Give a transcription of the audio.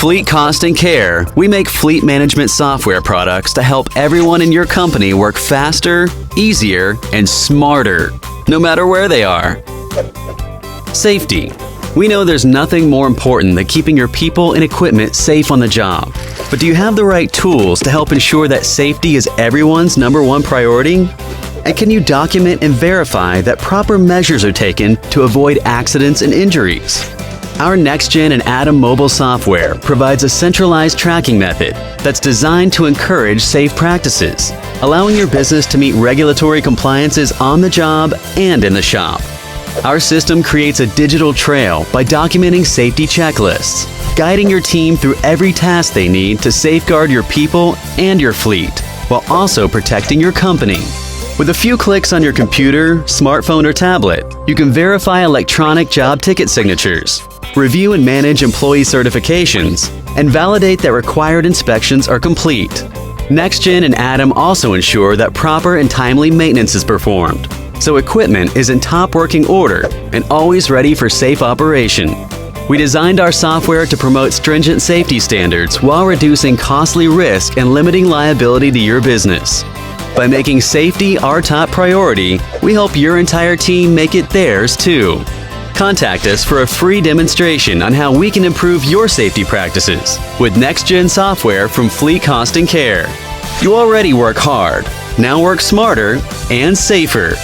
Fleet Cost and Care, we make fleet management software products to help everyone in your company work faster, easier, and smarter, no matter where they are. Safety. We know there's nothing more important than keeping your people and equipment safe on the job. But do you have the right tools to help ensure that safety is everyone's #1 priority? And can you document and verify that proper measures are taken to avoid accidents and injuries? Our next-gen and Atom mobile software provides a centralized tracking method that's designed to encourage safe practices, allowing your business to meet regulatory compliances on the job and in the shop. Our system creates a digital trail by documenting safety checklists, guiding your team through every task they need to safeguard your people and your fleet, while also protecting your company. With a few clicks on your computer, smartphone, or tablet, you can verify electronic job ticket signatures, review and manage employee certifications, and validate that required inspections are complete. NextGen and Atom also ensure that proper and timely maintenance is performed, so equipment is in top working order and always ready for safe operation. We designed our software to promote stringent safety standards while reducing costly risk and limiting liability to your business. By making safety our top priority, we help your entire team make it theirs too. Contact us for a free demonstration on how we can improve your safety practices with NextGen software from Fleet Cost and Care. You already work hard. Now work smarter and safer.